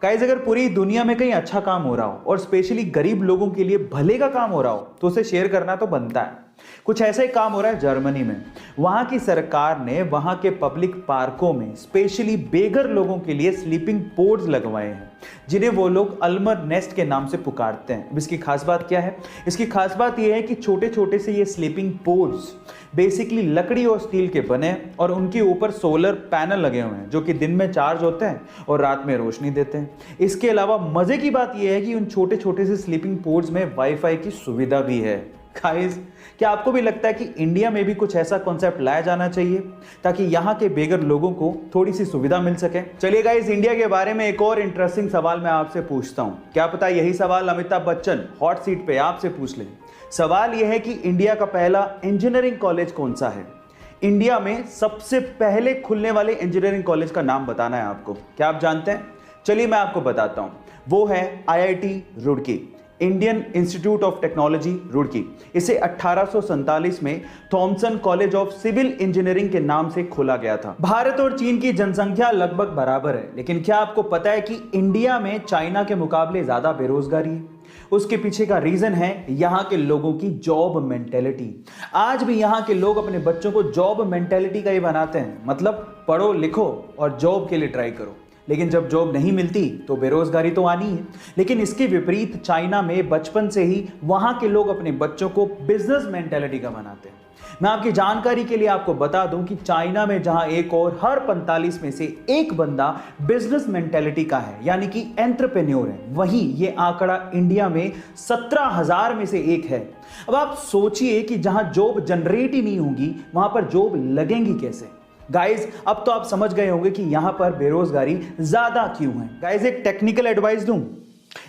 Guys, अगर पूरी दुनिया में कहीं अच्छा काम हो रहा हो और स्पेशली गरीब लोगों के लिए भले का काम हो रहा हो तो उसे शेयर करना तो बनता है। कुछ ऐसा ही काम हो रहा है जर्मनी में। वहां की सरकार ने वहां के पब्लिक पार्कों में स्पेशली बेघर लोगों के लिए स्लीपिंग पोड्स लगवाए हैं, जिन्हें वो लोग अल्मर नेस्ट के नाम से पुकारते हैं। अब इसकी खास बात क्या है? इसकी खास बात यह है कि छोटे छोटे से ये स्लीपिंग पोड्स बेसिकली लकड़ी और स्टील के बने और उनके ऊपर सोलर पैनल लगे हुए हैं जो कि दिन में चार्ज होते हैं और रात में रोशनी देते हैं। इसके अलावा मजे की बात यह है कि उन छोटे छोटे से स्लीपिंग पोड्स में वाईफाई की सुविधा भी है। गाइस, क्या आपको भी लगता है कि इंडिया में भी कुछ ऐसा कॉन्सेप्ट लाया जाना चाहिए ताकि यहाँ के बेघर लोगों को थोड़ी सी सुविधा मिल सके? चलिए गाइस, इंडिया के बारे में एक और इंटरेस्टिंग सवाल मैं आपसे पूछता हूँ। क्या पता यही सवाल अमिताभ बच्चन हॉट सीट पे आपसे पूछ ले। सवाल यह है कि इंडिया का पहला इंजीनियरिंग कॉलेज कौन सा है? इंडिया में सबसे पहले खुलने वाले इंजीनियरिंग कॉलेज का नाम बताना है आपको। क्या आप जानते हैं? चलिए मैं आपको बताता हूं। वो है IIT Roorkee, Indian Institute of Technology Roorkee. इसे 1847 में Thomson College of Civil Engineering के नाम से खोला गया था। भारत और चीन की जनसंख्या लगभग बराबर है, लेकिन क्या आपको पता है कि इंडिया में चाइना के मुकाबले ज्यादा बेरोजगारी है? उसके पीछे का रीजन है यहां के लोगों की जॉब मेंटेलिटी। आज भी यहां के लोग अपने बच्चों को जॉब मेंटेलिटी का ही बनाते हैं, मतलब पढ़ो लिखो और जॉब के लिए ट्राई करो। लेकिन जब जॉब नहीं मिलती तो बेरोजगारी तो आनी है। लेकिन इसके विपरीत चाइना में बचपन से ही वहां के लोग अपने बच्चों को बिजनेस मेंटेलिटी का बनाते हैं। मैं आपकी जानकारी के लिए आपको बता दूं कि चाइना में जहां एक और हर 45 में से एक बंदा बिजनेस मेंटेलिटी का है, यानी कि एंटरप्रेन्योर है, वहीं ये आंकड़ा इंडिया में 17,000 में से एक है। अब आप सोचिए कि जहां जॉब जनरेट ही नहीं होगी वहां पर जॉब लगेंगी कैसे? गाइज, अब तो आप समझ गए होंगे कि यहां पर बेरोजगारी ज्यादा क्यों है। गाइज, एक टेक्निकल एडवाइस दूं।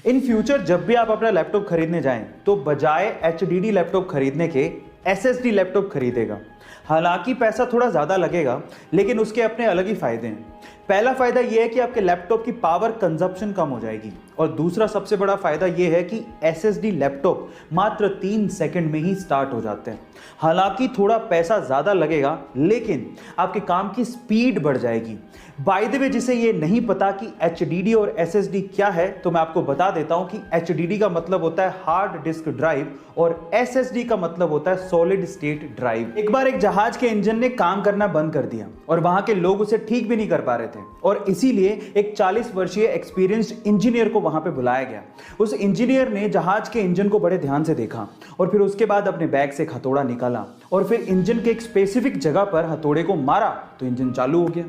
इन फ्यूचर जब भी आप अपना लैपटॉप खरीदने जाएं तो बजाय HDD लैपटॉप खरीदने के SSD लैपटॉप खरीदेगा। हालांकि पैसा थोड़ा ज़्यादा लगेगा, लेकिन उसके अपने अलग ही फायदे हैं। पहला फायदा यह है कि आपके लैपटॉप की पावर कंजप्शन कम हो जाएगी, और दूसरा सबसे बड़ा फायदा यह है कि SSD लैपटॉप मात्र 3 सेकंड में ही स्टार्ट हो जाते हैं। हालांकि थोड़ा पैसा ज़्यादा लगेगा, लेकिन आपके काम की स्पीड बढ़ जाएगी। बाय द वे, जिसे ये नहीं पता कि HDD और SSD क्या है, तो मैं आपको बता देता हूं कि HDD का मतलब होता है हार्ड डिस्क ड्राइव और SSD का मतलब होता है सॉलिड स्टेट ड्राइव। एक बार एक जहाज के इंजन ने काम करना बंद कर दिया और वहां के लोग उसे ठीक भी नहीं कर पा रहे थे, और इसीलिए एक 40 वर्षीय एक्सपीरियंस्ड इंजीनियर को वहां पे बुलाया गया। उस इंजीनियर ने जहाज के इंजन को बड़े ध्यान से देखा और फिर उसके बाद अपने बैग से हथौड़ा निकाला और फिर इंजन के एक स्पेसिफिक जगह पर हथौड़े को मारा तो इंजन चालू हो गया।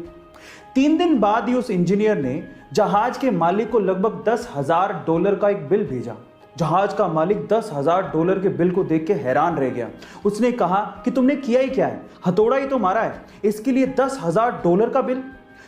3 दिन बाद ही उस इंजीनियर ने जहाज के मालिक को लगभग $10,000 का एक बिल भेजा। जहाज का मालिक $10,000 के बिल को देख के हैरान रह गया। उसने कहा कि तुमने किया ही क्या है, हथौड़ा ही तो मारा है, इसके लिए $10,000 का बिल?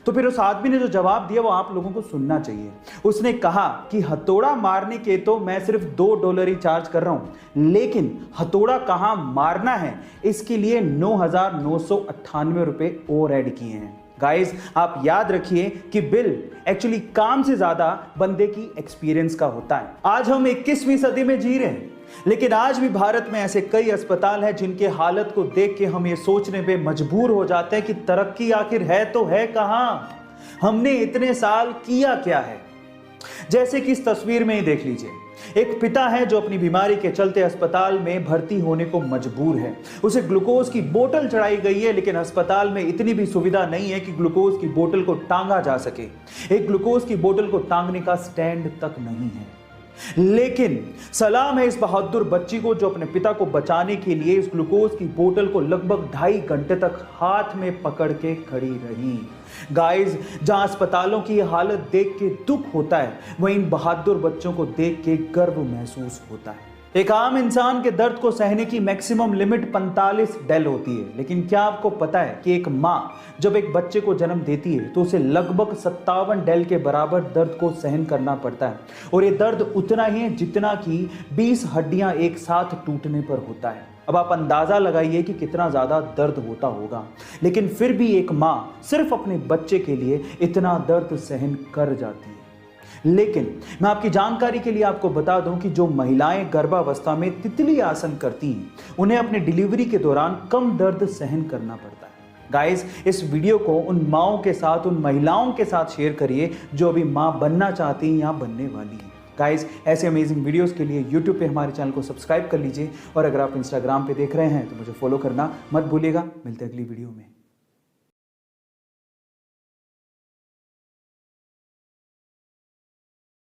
तो फिर उस आदमी ने जो जवाब दिया वो आप लोगों को सुनना चाहिए। उसने कहा कि हथौड़ा मारने के तो मैं सिर्फ $2 ही चार्ज कर रहा हूं, लेकिन हथौड़ा कहां मारना है इसके लिए 9,998 रुपए और ऐड किए हैं। गाइस, आप याद रखिए कि बिल एक्चुअली काम से ज्यादा बंदे की एक्सपीरियंस का होता है। आज हम 21वीं सदी में जी रहे हैं, लेकिन आज भी भारत में ऐसे कई अस्पताल हैं जिनके हालत को देख के हम ये सोचने पे मजबूर हो जाते हैं कि तरक्की आखिर है तो है कहां, हमने इतने साल किया क्या है। जैसे कि इस तस्वीर में ही देख लीजिए, एक पिता है जो अपनी बीमारी के चलते अस्पताल में भर्ती होने को मजबूर है। उसे ग्लूकोज की बोतल चढ़ाई गई है, लेकिन अस्पताल में इतनी भी सुविधा नहीं है कि ग्लूकोज की बोतल को टांगा जा सके। एक ग्लूकोज की बोतल को टांगने का स्टैंड तक नहीं है। लेकिन सलाम है इस बहादुर बच्ची को जो अपने पिता को बचाने के लिए इस ग्लूकोज की बोतल को लगभग 2.5 घंटे तक हाथ में पकड़ के खड़ी रही। गाइस, जहां अस्पतालों की हालत देख के दुख होता है, वहीं इन बहादुर बच्चों को देख के गर्व महसूस होता है। एक आम इंसान के दर्द को सहने की मैक्सिमम लिमिट 45 डेल होती है, लेकिन क्या आपको पता है कि एक मां जब एक बच्चे को जन्म देती है तो उसे लगभग 57 डेल के बराबर दर्द को सहन करना पड़ता है, और ये दर्द उतना ही है जितना कि 20 हड्डियां एक साथ टूटने पर होता है। अब आप अंदाजा लगाइए कि कितना ज्यादा दर्द होता होगा, लेकिन फिर भी एक मां सिर्फ अपने बच्चे के लिए इतना दर्द सहन कर जाती है। लेकिन मैं आपकी जानकारी के लिए आपको बता दूं कि जो महिलाएं गर्भावस्था में तितली आसन करती हैं, उन्हें अपने डिलीवरी के दौरान कम दर्द सहन करना पड़ता है। गाइस, इस वीडियो को उन माँओं के साथ, उन महिलाओं के साथ शेयर करिए जो अभी माँ बनना चाहती हैं या बनने वाली हैं। गाइस, ऐसे अमेजिंग वीडियोस के लिए YouTube पे हमारे चैनल को सब्सक्राइब कर लीजिए और अगर आप Instagram पे देख रहे हैं तो मुझे फॉलो करना मत भूलिएगा। मिलते हैं अगली वीडियो में।